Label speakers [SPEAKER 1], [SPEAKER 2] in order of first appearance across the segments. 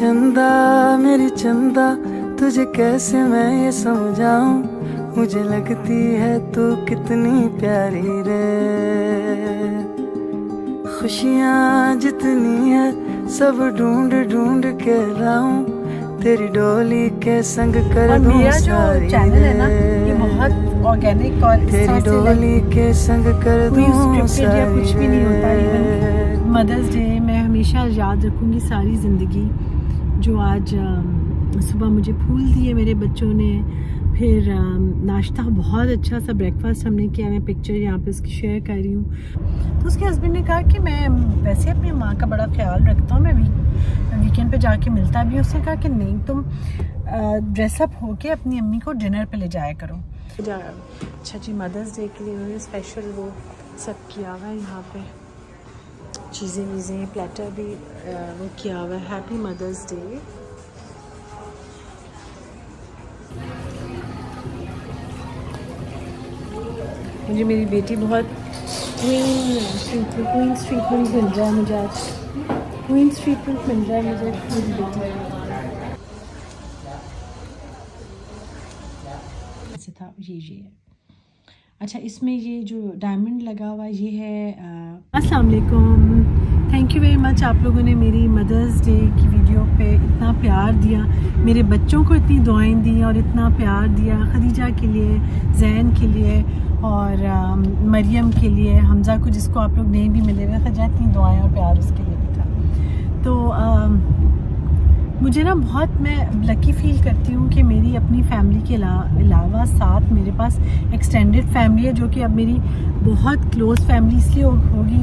[SPEAKER 1] चंदा मेरी चंदा तुझे कैसे मैं ये समझाऊं, मुझे लगती है तू कितनी प्यारी रे। खुशियाँ जितनी है सब ढूंढ ढूंढ के लाऊं, तेरी डोली के संग कर दूं
[SPEAKER 2] मेरा जो
[SPEAKER 1] सारी
[SPEAKER 2] चैनल है ना ये बहुत ऑर्गेनिक और
[SPEAKER 1] तेरी डोली के संग कर दूं
[SPEAKER 2] स्क्रिप्टेड या कुछ भी नहीं होता।
[SPEAKER 1] सारी
[SPEAKER 2] इवन मदर्स डे मैं हमेशा याद रखूँगी सारी ज़िंदगी। जो आज सुबह मुझे फूल दिए मेरे बच्चों ने, फिर नाश्ता बहुत अच्छा सा ब्रेकफास्ट हमने किया। मैं पिक्चर यहाँ पे उसकी शेयर कर रही हूँ। तो उसके हस्बैंड ने कहा कि मैं वैसे अपनी माँ का बड़ा ख्याल रखता हूँ, मैं वीकेंड पे जाके मिलता भी। उसने कहा कि नहीं, तुम ड्रेसअप होके अपनी अम्मी को डिनर पे ले जाया करो। अच्छा जी, मदर्स डे के लिए उन्होंने स्पेशल वो सब किया हुआ है। यहाँ पे चीज़ें वीज़ें प्लेटर भी वो किया हुआ है। Happy mother's day. मुझे मेरी बेटी बहुत क्वींस ट्रीटमेंट मिल रहा है मुझे आज। क्वींस ट्रीटमेंट मिल रहा है मुझे मेरी बेटी ऐसे था। ये है अच्छा, इसमें ये जो डायमंड लगा हुआ ये है। अस्सलाम वालेकुम, थैंक यू वेरी मच। आप लोगों ने मेरी मदर्स डे की वीडियो पे इतना प्यार दिया, मेरे बच्चों को इतनी दुआएं दी और इतना प्यार दिया। खदीजा के लिए, जैन के लिए और मरियम के लिए, हमज़ा को जिसको आप लोग नहीं भी मिले हुए, खदीजा इतनी दुआएं और प्यार उसके लिए भी था। तो मुझे ना बहुत मैं लकी फील करती हूँ कि मेरी अपनी फैमिली के अलावा साथ मेरे पास एक्सटेंडेड फैमिली है, जो कि अब मेरी बहुत क्लोज़ फैमिली इसलिए होगी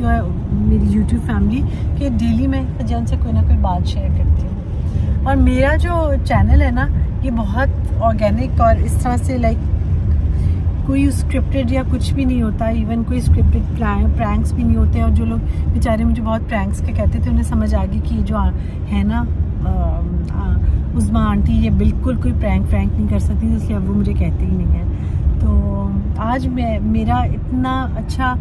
[SPEAKER 2] मेरी यूट्यूब फैमिली कि डेली मैं जन से कोई ना कोई बात शेयर करती हूँ। और मेरा जो चैनल है ना ये बहुत ऑर्गेनिक और इस तरह से लाइक कोई स्क्रिप्टेड या कुछ भी नहीं होता। इवन कोई स्क्रिप्टेड प्रैंक्स भी नहीं होते। और जो लोग बेचारे मुझे बहुत प्रैंक्स के कहते थे, उन्हें समझ आ गई कि ये जो है ना उस्मा आंटी, ये बिल्कुल कोई प्रैंक नहीं कर सकती, इसलिए अब वो मुझे कहते ही नहीं है। तो आज मेरा इतना अच्छा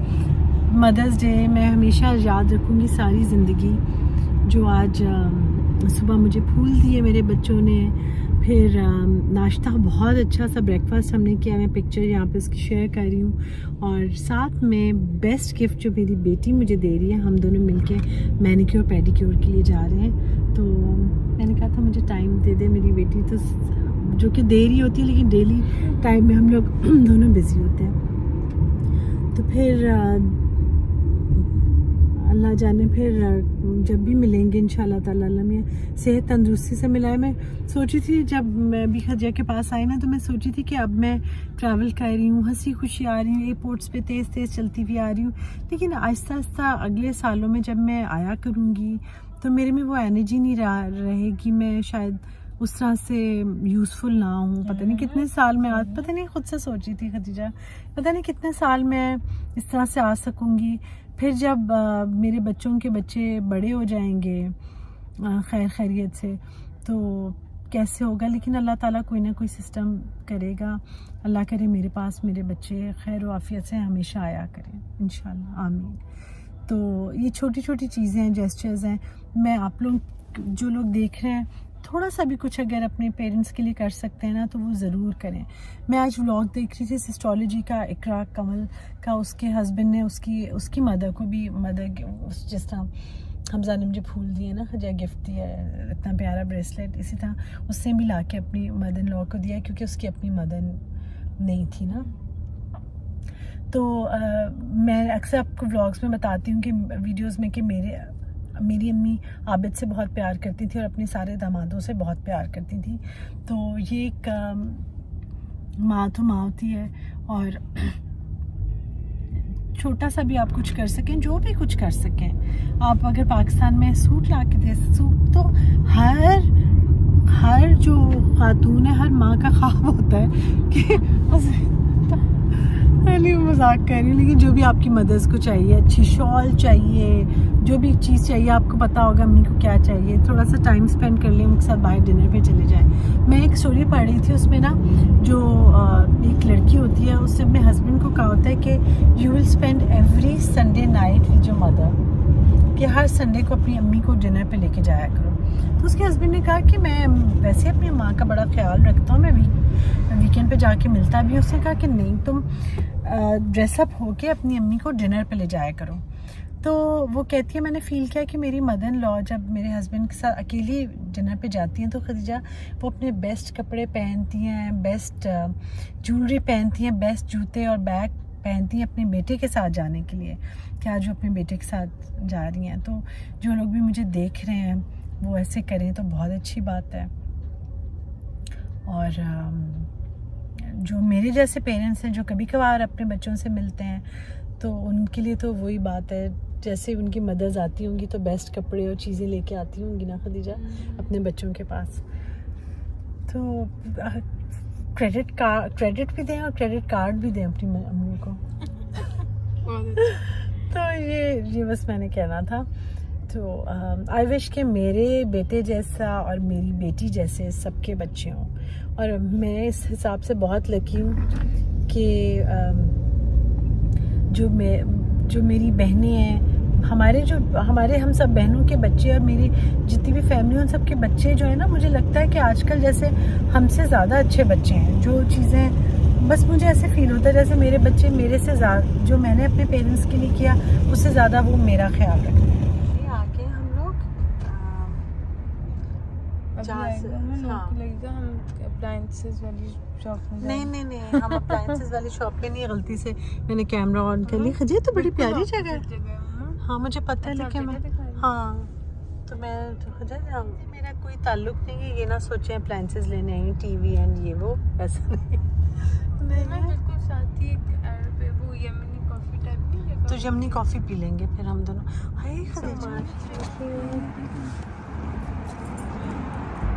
[SPEAKER 2] मदर्स डे मैं हमेशा याद रखूँगी सारी ज़िंदगी। जो आज सुबह मुझे फूल दिए मेरे बच्चों ने, फिर नाश्ता बहुत अच्छा सा ब्रेकफास्ट हमने किया। मैं पिक्चर यहाँ पे उसकी शेयर कर रही हूँ। और साथ में बेस्ट गिफ्ट जो मेरी बेटी मुझे दे रही है, हम दोनों मिलके मैनिक्योर पेडिक्योर के लिए जा रहे हैं। तो मैंने कहा था मुझे टाइम दे दे मेरी बेटी, तो जो कि दे रही होती है, लेकिन डेली टाइम में हम लोग दोनों बिज़ी होते हैं। तो फिर अल्लाह जाने फिर जब भी मिलेंगे इंशाल्लाह ताला, अल्लाह में सेहत तंदुरुस्ती से मिलाए। मैं सोची थी जब मैं भी खदिजा के पास आई ना, तो मैं सोची थी कि अब मैं ट्रैवल कर रही हूँ, हंसी खुशी आ रही हूँ, एयरपोर्ट्स पे तेज़ चलती हुई आ रही हूँ। लेकिन आहिस्ता आहिस्ता अगले सालों में जब मैं आया करूँगी तो मेरे में वो एनर्जी नहीं रहेगी। मैं शायद उस तरह से यूज़फुल ना हूँ। पता नहीं कितने साल में पता नहीं, खुद से सोची थी खदीजा, पता नहीं कितने साल मैं इस तरह से आ सकूँगी। फिर जब मेरे बच्चों के बच्चे बड़े हो जाएंगे खैर खैरियत से, तो कैसे होगा। लेकिन अल्लाह ताला कोई ना कोई सिस्टम करेगा। अल्लाह करे मेरे पास मेरे बच्चे खैर व आफियत से हमेशा आया करें इंशाल्लाह, आमीन। तो ये छोटी छोटी चीज़ें हैं, जेस्चर्स हैं। मैं आप लोग जो लोग देख रहे हैं, थोड़ा सा भी कुछ अगर अपने पेरेंट्स के लिए कर सकते हैं ना तो वो ज़रूर करें। मैं आज व्लॉग देख रही थी सिस्टोलॉजी का, इकरा कमल का। उसके हस्बैंड ने उसकी मदर को भी जिस तरह हमज़ा ने मुझे फूल दिए ना, खदिजा गिफ्ट दिया है इतना प्यारा ब्रेसलेट, इसी तरह उससे भी ला के अपनी मदर इन लॉ को दिया, क्योंकि उसकी अपनी मदर नहीं थी ना। तो मैं अक्सर आपको व्लॉग्स में बताती हूँ कि वीडियोज़ में कि मेरी अम्मी आबिद से बहुत प्यार करती थी और अपने सारे दामादों से बहुत प्यार करती थी। तो ये एक माँ तो माँ होती है। और छोटा सा भी आप कुछ कर सकें, जो भी कुछ कर सकें। आप अगर पाकिस्तान में सूट ला के दे, सूट तो हर जो खातून है, हर माँ का ख्वाब होता है कि नहीं मजाक कर रही हूँ, लेकिन जो भी आपकी मदर्स को चाहिए, अच्छी शॉल चाहिए, जो भी चीज़ चाहिए, आपको पता होगा अम्मी को क्या चाहिए। थोड़ा सा टाइम स्पेंड कर लें उनके साथ, बाहर डिनर पे चले जाएं। मैं एक स्टोरी पढ़ रही थी, उसमें ना जो एक लड़की होती है, उससे अपने हस्बैंड को कहा होता है कि you will spend every Sunday night with your mother, कि हर संडे को अपनी अम्मी को डिनर पे लेके जाया करो। तो उसके हस्बैंड ने कहा कि मैं वैसे अपनी माँ का बड़ा ख्याल रखता हूँ, मैं वीकेंड पे जाके मिलता भी। उसने कहा कि नहीं, तुम ड्रेसअप होके अपनी अम्मी को डिनर पे ले जाया करो। तो वो कहती है मैंने फ़ील किया कि मेरी मदर इन लॉ जब मेरे हस्बैंड के साथ अकेली डिनर पे जाती हैं तो खदीजा वो अपने बेस्ट कपड़े पहनती हैं, बेस्ट ज्वेलरी पहनती हैं, बेस्ट जूते और बैग पहनती हैं अपने बेटे के साथ जाने के लिए, कि आज वो अपने बेटे के साथ जा रही हैं। तो जो लोग भी मुझे देख रहे हैं वो ऐसे करें तो बहुत अच्छी बात है। और जो मेरे जैसे पेरेंट्स हैं जो कभी कभार अपने बच्चों से मिलते हैं तो उनके लिए तो वही बात है, जैसे उनकी मदर्स आती होंगी तो बेस्ट कपड़े और चीज़ें लेके आती होंगी ना खदीजा अपने बच्चों के पास। तो क्रेडिट भी दें और क्रेडिट कार्ड भी दें अपनी अम्मी को। तो ये बस मैंने कहना था। तो आई विश कि मेरे बेटे जैसा और मेरी बेटी जैसे सबके बच्चे हों, और मैं इस हिसाब से बहुत लकी हूँ कि जो मेरी बहनें हैं, हमारे हम सब बहनों के बच्चे और मेरी जितनी भी फैमिली उन सब के बच्चे जो है ना, मुझे लगता है कि आजकल जैसे हमसे ज़्यादा अच्छे बच्चे हैं। जो चीज़ें बस मुझे ऐसे फील होता है जैसे मेरे बच्चे मेरे से ज़्यादा, जो मैंने अपने पेरेंट्स के लिए किया उससे ज़्यादा वो मेरा ख्याल रखते हैं। आगे हम लोग
[SPEAKER 3] लगेगा हम अप्लायंसेस वाली शॉप में
[SPEAKER 2] नहीं हम अप्लायंसेस वाली शॉप पे नहीं, गलती से मैंने कैमरा ऑन कर लिया। खजी तो बड़ी प्यारी जगह है। हाँ मुझे पता है, लेकिन मैं तो मैं तो खजा मेरा कोई ताल्लुक नहीं है, ये ना सोचे अप्लायंसेस लेने आई टीवी एंड ये वो, ऐसा नहीं।
[SPEAKER 3] बिल्कुल साथ ही एक वो यमनी कॉफी टाइप नहीं,
[SPEAKER 2] तो यमनी कॉफ़ी पी लेंगे फिर हम दोनों। हाय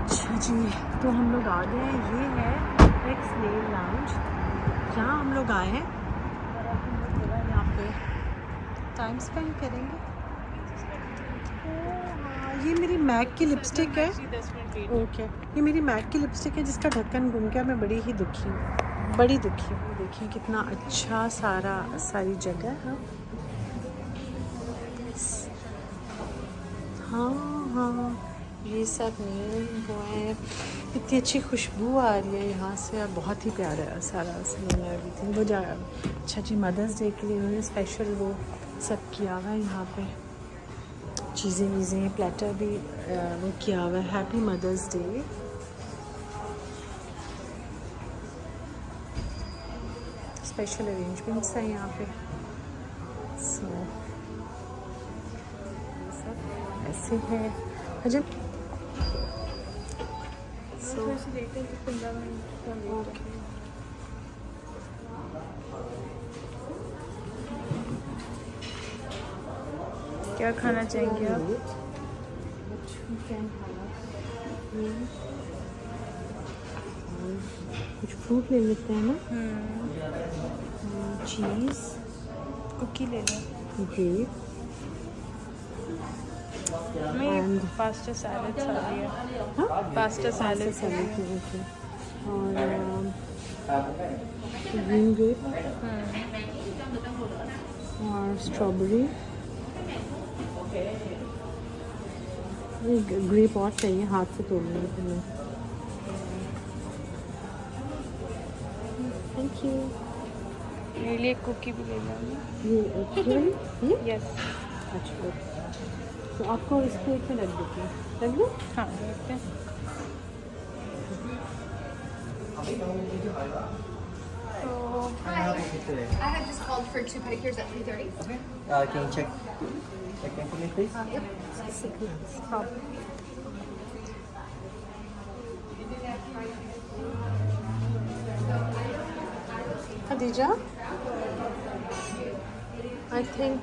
[SPEAKER 2] अच्छा जी, तो हम लोग आ गए हैं। ये है एक्स नेल लाउंज, जहाँ हम लोग आए हैं और अब हम लोग थोड़ा यहाँ पे टाइम स्पेंड करेंगे। हाँ, ये मेरी मैक की लिपस्टिक है।
[SPEAKER 3] 10 मिनट
[SPEAKER 2] ओके, ये मेरी मैक की लिपस्टिक है जिसका ढक्कन गुम गया। मैं बड़ी ही दुखी हूँ, बड़ी दुखी हूँ। देखिए कितना अच्छा सारी जगह है। हाँ ये सब नेल वो है, इतनी अच्छी खुशबू आ रही है यहाँ से, और बहुत ही प्यारा है सारा सलोन एवरीथिंग। वो अच्छा जी, मदर्स डे के लिए उन्होंने स्पेशल वो सब किया हुआ है यहाँ पे, चीज़ें प्लेटर भी वो किया हुआ है। Happy mother's day. Special arrangements हैं यहाँ पे। सो सब ऐसे है अजब।
[SPEAKER 3] क्या खाना चाहेंगे आप?
[SPEAKER 2] कुछ फ्रूट ले लेते हैं ना। चीज़,
[SPEAKER 3] कुकी ले लो।
[SPEAKER 2] ग्रेप
[SPEAKER 3] मैं पास्ता सैलेड खा लिया। Pasta salad
[SPEAKER 2] okay. और ग्रीन ग्रेप और स्ट्रॉबेरी। ग्रेप और चाहिए, हाथ से तोड़ लेंगे फिर। Thank you.
[SPEAKER 3] मेरे लिए कुकी भी ले लो।
[SPEAKER 2] ये
[SPEAKER 3] यस।
[SPEAKER 2] अच्छा, तो आपको इस प्लेट में रख देती हूँ, रख दो।
[SPEAKER 3] हाँ देखते हैं।
[SPEAKER 4] I have just called for 2 pedicures at 3:30.
[SPEAKER 5] Okay. Can you check in for me, please?
[SPEAKER 2] Khadija, I think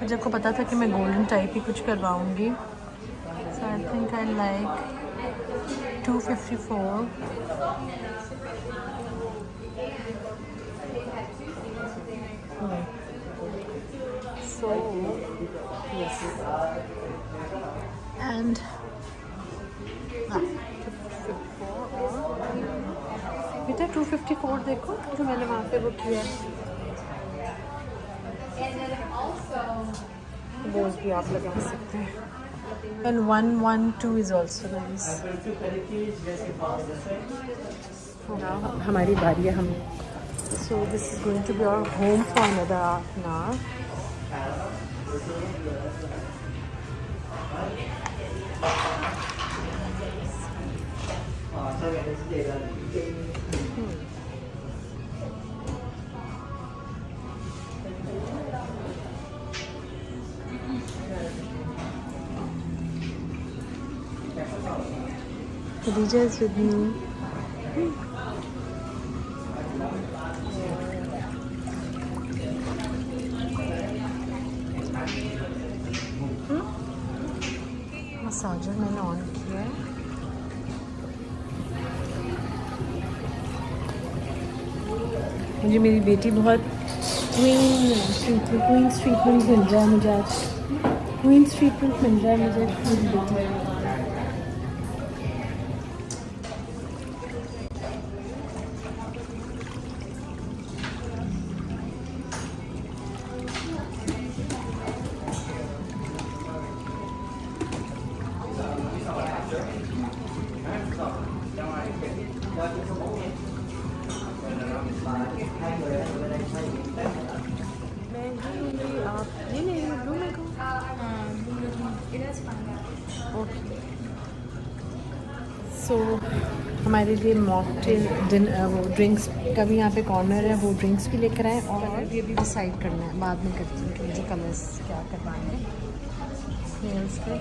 [SPEAKER 2] जब को पता था कि मैं गोल्डन टाइप ही कुछ करवाऊंगी, so I think I like 254। So yes, and बेटा 254 देखो जो मैंने वहाँ पे बुक किया है। बोज भी आप लगा सकते हैं। And 112 is also nice. हमारी बारी है हम। So this is going to be our home for another half an hour. Khadija is with me. Massager मैंने ऑन किया है। मुझे मेरी बेटी बहुत क्वींस ट्रीटमेंट मिल रहा है मुझे आज। क्वींस ट्रीटमेंट मिल रहा है मुझे मेरी बेटी। सो हमारे लिए मॉकटेल वो ड्रिंक्स का भी यहाँ पे कॉर्नर है, वो ड्रिंक्स भी लेकर आए। और ये भी डिसाइड करना है, बाद में करती हूँ कि मुझे कलर्स क्या करवाने हैं नेल्स पे।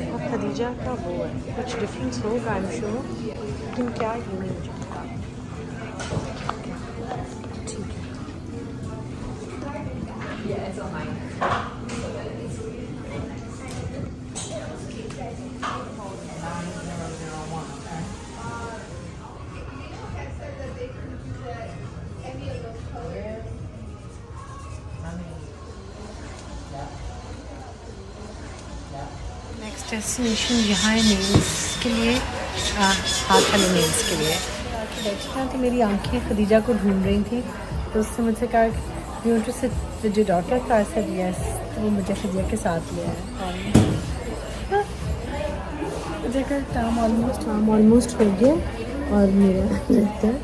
[SPEAKER 2] और खदीजा का वो है, कुछ डिफरेंस होगा आई एम श्योर, लेकिन क्या ये नहीं मुझे पता। ठीक है। नेक्स्ट डेस्टिनेशन यहाँ है नेल्स के लिए, हाथ वाले नेल्स के लिए। बैठना तो मेरी आंखें खदीजा को ढूंढ रही थी, तो उसने मुझसे कहा you to sit with your daughter, का सेड यस, तो वो मुझे खदीजा के साथ ले आया। खदीजा का काम ऑलमोस्ट हो गया और मेरा रहता है।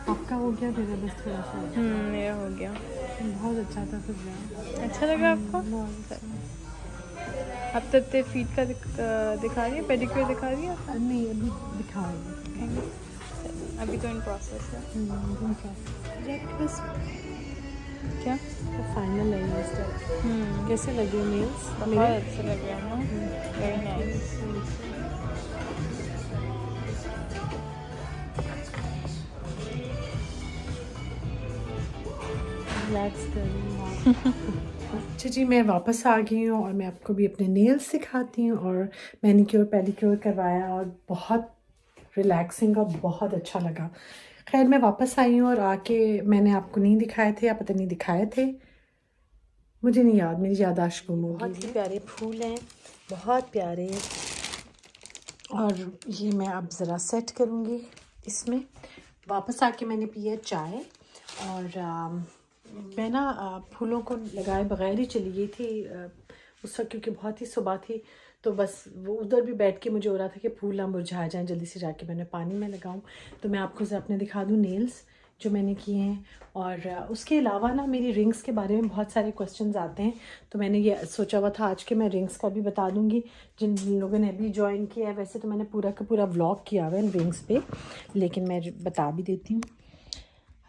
[SPEAKER 2] आपका हो गया, मेरा बस थोड़ा सा।
[SPEAKER 3] मेरा हो गया।
[SPEAKER 2] बहुत अच्छा था खदीजा।
[SPEAKER 3] अच्छा लगा आपको? अब तक ते फीट का दिखा रही है, पेडिक्योर दिखा रही है?
[SPEAKER 2] नहीं, अभी दिखाएंगे,
[SPEAKER 3] अभी तो इन प्रोसेस है।
[SPEAKER 2] बस
[SPEAKER 3] क्या
[SPEAKER 2] फाइनल है ये स्टेप। कैसे लगे नेल्स?
[SPEAKER 3] बहुत अच्छे लग रहे हैं ना, वेरी नाइस। अच्छा जी, मैं वापस आ गई हूँ और मैं आपको भी अपने नेल्स सिखाती हूँ। और मैनिक्योर पेडिक्योर करवाया और बहुत रिलैक्सिंग और बहुत अच्छा लगा। खैर मैं वापस आई हूँ और आके मैंने आपको नहीं दिखाए थे, या पता नहीं दिखाए थे, मुझे नहीं याद, मेरी याददाश्त गुम हो गई। बहुत ही प्यारे फूल हैं, बहुत प्यारे। और ये मैं अब ज़रा सेट करूँगी इसमें। वापस आके मैंने पिया चाय और मैं ना फूलों को लगाए बगैर ही चली गई थी उस वक्त, क्योंकि बहुत ही सुबह थी, तो बस वो उधर भी बैठ के मुझे हो रहा था कि फूल ना मुरझा जाएं, जल्दी से जाके मैंने पानी में लगाऊं। तो मैं आपको ज़रा अपने दिखा दूं नेल्स जो मैंने किए हैं। और उसके अलावा ना मेरी रिंग्स के बारे में बहुत सारे क्वेश्चंस आते हैं, तो मैंने ये सोचा हुआ था आज के मैं रिंग्स का भी बता दूंगी जिन लोगों ने अभी ज्वाइन किया है। वैसे तो मैंने पूरा का पूरा व्लॉग किया हुआ है रिंग्स पे, लेकिन मैं बता भी देती हूँ।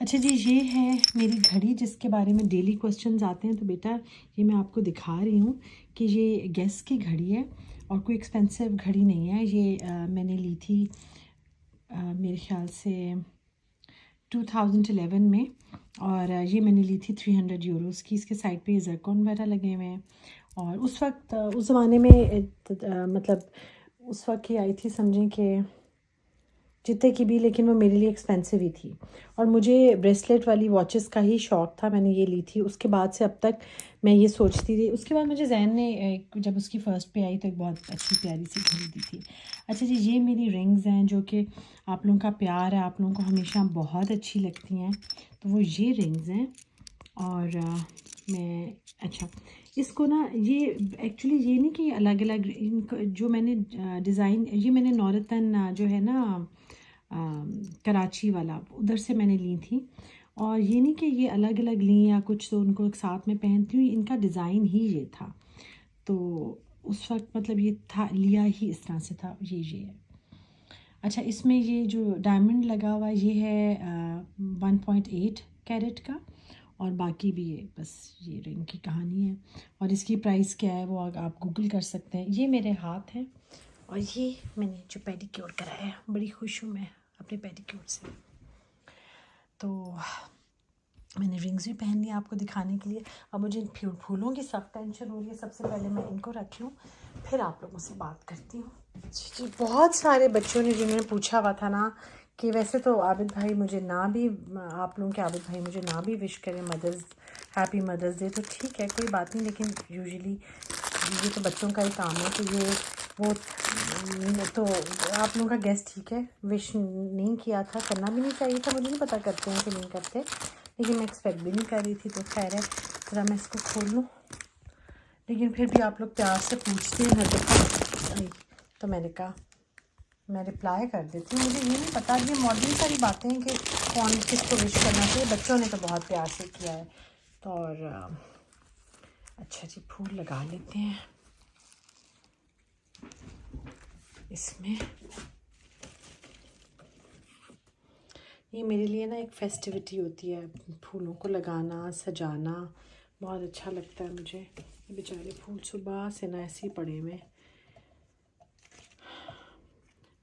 [SPEAKER 3] अच्छा जी, ये है मेरी घड़ी जिसके बारे में डेली क्वेश्चंस आते हैं। तो बेटा ये मैं आपको दिखा रही हूँ कि ये गेस की घड़ी है और कोई एक्सपेंसिव घड़ी नहीं है। ये मैंने ली थी मेरे ख्याल से 2011 में, और ये मैंने ली थी 300 यूरोज़ की। इसके साइड पे जरकॉन वगैरह लगे हुए हैं। और उस वक्त उस ज़माने में मतलब उस वक्त की आई थी, समझें कि जितने की भी, लेकिन वो मेरे लिए एक्सपेंसिव ही थी। और मुझे ब्रेसलेट वाली वॉचेस का ही शौक़ था, मैंने ये ली थी। उसके बाद से अब तक मैं ये सोचती थी। उसके बाद मुझे जहन ने जब उसकी फ़र्स्ट पे आई तो एक बहुत अच्छी प्यारी सी घड़ी दी थी। अच्छा जी, ये मेरी रिंग्स हैं जो कि आप लोगों का प्यार है, आप लोगों को हमेशा बहुत अच्छी लगती हैं। तो वो ये रिंग्स हैं। और मैं अच्छा इसको ना, ये एक्चुअली ये नहीं कि अलग अलग इनको जो मैंने डिज़ाइन, ये मैंने नौरतन जो है ना कराची वाला, उधर से मैंने ली थी। और ये नहीं कि ये अलग अलग ली या कुछ, तो उनको एक साथ में पहनती हूँ, इनका डिज़ाइन ही ये था। तो उस वक्त मतलब ये था, लिया ही इस तरह से था। ये है। अच्छा, इसमें ये जो डायमंड लगा हुआ ये है 1.8 कैरेट का। और बाकी भी ये बस ये रिंग की कहानी है। और इसकी प्राइस क्या है वो आप गूगल कर सकते हैं। ये मेरे हाथ हैं और ये मैंने जो पेडिक्योर कराया है, बड़ी खुश हूँ मैं अपने पेडिक्योर से। तो मैंने रिंग्स भी पहन ली आपको दिखाने के लिए। अब मुझे इन फूलों की सब टेंशन हो रही है। सबसे पहले मैं इनको रख लूँ, फिर आप लोगों से बात करती हूँ। जी, बहुत सारे बच्चों ने जिन्होंने पूछा हुआ था ना कि वैसे तो आबिद भाई मुझे ना भी, आप लोगों के आबिद भाई मुझे ना भी विश करें हैप्पी मदर्स डे, तो ठीक है, कोई बात नहीं। लेकिन यूजुअली ये तो बच्चों का ही काम है, तो ये वो तो आप लोगों का गेस्ट ठीक है, विश नहीं किया था, करना भी नहीं चाहिए था। मुझे नहीं पता करते हैं कि नहीं करते, लेकिन मैं एक्सपेक्ट भी नहीं कर रही थी। तो खैर है, ज़रा मैं इसको खोल लूँ। लेकिन फिर भी आप लोग प्यार से पूछते हैं हर दफ़ा, तो मैंने कहा मैं रिप्लाई कर देती हूँ। मुझे ये नहीं पता, ये मॉडर्न सारी बातें हैं कि कौन किसको विश करना चाहिए। बच्चों ने तो बहुत प्यार से किया है। तो और अच्छा जी, फूल लगा लेते हैं इसमें। ये मेरे लिए ना एक फेस्टिविटी होती है, फूलों को लगाना, सजाना बहुत अच्छा लगता है मुझे। ये बेचारे फूल सुबह से ना ऐसे ही पड़े हुए,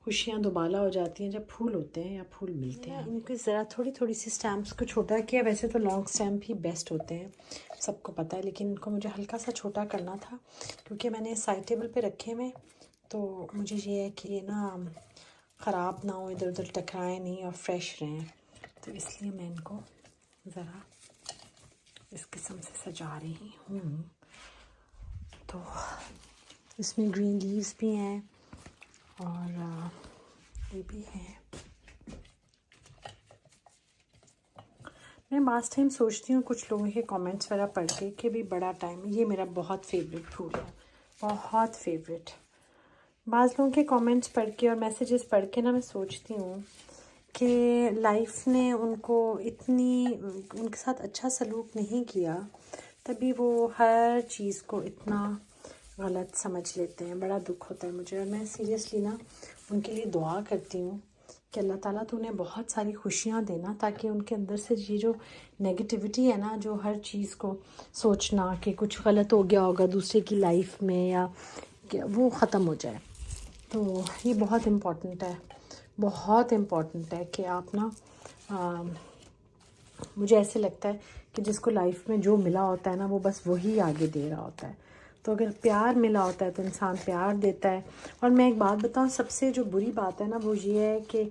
[SPEAKER 3] खुशियाँ दोबाला हो जाती हैं जब फूल होते हैं या फूल मिलते हैं। इनकी ज़रा थोड़ी सी स्टैम्प्स को छोटा किया। वैसे तो लॉन्ग स्टैम्प ही बेस्ट होते हैं, सबको पता है, लेकिन इनको मुझे हल्का सा छोटा करना था क्योंकि मैंने साइड टेबल पे रखे हुए। तो मुझे ये है कि ये ना ख़राब ना हो, इधर उधर टकराए नहीं और फ्रेश रहें, तो इसलिए मैं इनको ज़रा इस किस्म से सजा रही हूँ। तो इसमें ग्रीन लीव्स भी हैं और ये भी है। मैं लास्ट टाइम सोचती हूँ कुछ लोगों के कमेंट्स वगैरह पढ़ के कि भी बड़ा टाइम, ये मेरा बहुत फेवरेट फूल है, बहुत फेवरेट। बाज़ लोगों के कमेंट्स पढ़ के और मैसेजेस पढ़ के ना मैं सोचती हूँ कि लाइफ ने उनको उनके साथ अच्छा सलूक नहीं किया, तभी वो हर चीज़ को इतना गलत समझ लेते हैं। बड़ा दुख होता है मुझे, और मैं सीरियसली ना उनके लिए दुआ करती हूँ कि अल्लाह ताला तो उन्हें बहुत सारी खुशियाँ देना, ताकि उनके अंदर से ये जो नेगेटिविटी है ना, जो हर चीज़ को सोचना कि कुछ गलत हो गया होगा दूसरे की लाइफ में या वो ख़त्म हो जाए। तो ये बहुत इम्पॉर्टेंट है, बहुत इम्पॉर्टेंट है कि आप ना मुझे ऐसे लगता है कि जिसको लाइफ में जो मिला होता है ना, वो बस वही आगे दे रहा होता है। तो अगर प्यार मिला होता है तो इंसान प्यार देता है। और मैं एक बात बताऊं, सबसे जो बुरी बात है ना वो ये है कि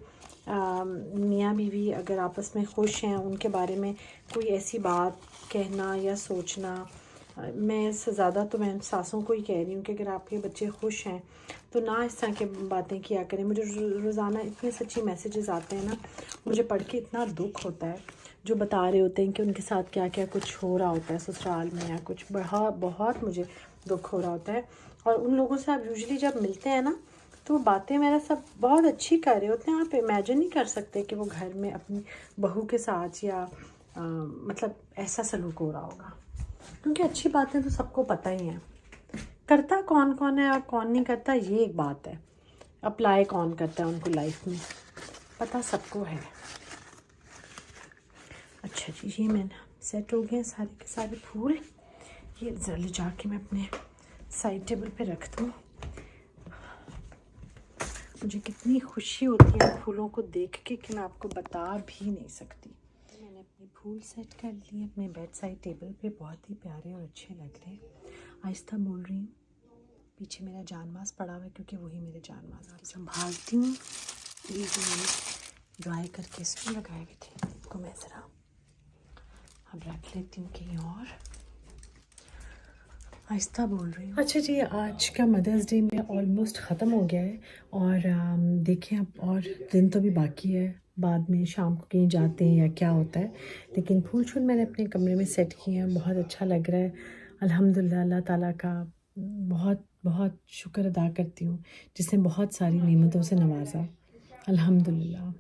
[SPEAKER 3] मियाँ बीवी अगर आपस में खुश हैं, उनके बारे में कोई ऐसी बात कहना या सोचना, मैं इससे ज़्यादा तो मैं सासों को ही कह रही हूँ कि अगर आपके बच्चे खुश हैं तो ना इस तरह की बातें किया करें। मुझे रोज़ाना इतने सच्ची मैसेजेस आते हैं ना, मुझे पढ़ के इतना दुख होता है, जो बता रहे होते हैं कि उनके साथ क्या क्या कुछ हो रहा होता है ससुराल में या कुछ, बहुत मुझे दुख हो रहा होता है। और उन लोगों से आप यूजुअली जब मिलते हैं ना, तो वो बातें मेरा सब बहुत अच्छी कर रहे होते हैं। आप इमेजिन नहीं कर सकते कि वो घर में अपनी बहू के साथ या मतलब ऐसा सलूक हो रहा होगा, क्योंकि अच्छी बातें तो सबको पता ही हैं। करता कौन कौन है और कौन नहीं करता, ये एक बात है। अप्लाई कौन करता है उनको लाइफ में, पता सबको है। अच्छा जी, ये मैंने सेट हो गए सारे के सारे फूल। ये ज़रा ले जाके मैं अपने साइड टेबल पे रख दूँ। मुझे कितनी खुशी होती है फूलों को देख के कि मैं आपको बता भी नहीं सकती। मैंने अपने फूल सेट कर लिए अपने बेड साइड टेबल पे, बहुत ही प्यारे और अच्छे लग रहे हैं। आहिस्ता बोल रही हूँ, पीछे मेरा जानमाज पड़ा हुआ है क्योंकि वही मेरे जानमाज संभालती हूँ।
[SPEAKER 2] ये जो मैंने ड्राई करके इसमें लगाए हुए थे, इनको मैं ज़रा अब रख लेती हूँ कहीं और। आहिस्ता बोल रही हूँ।
[SPEAKER 3] अच्छा जी, आज का मदर्स डे में ऑलमोस्ट ख़त्म हो गया है और देखें अब और दिन तो भी बाकी है, बाद में शाम को कहीं जाते हैं या क्या होता है, लेकिन फूल शूल मैंने अपने कमरे में सेट किए हैं, बहुत अच्छा लग रहा है। अल्हम्दुलिल्लाह, अल्लाह ताला का बहुत बहुत शुक्र अदा करती हूँ जिसने बहुत सारी नेमतों से नवाजा। अल्हम्दुलिल्लाह।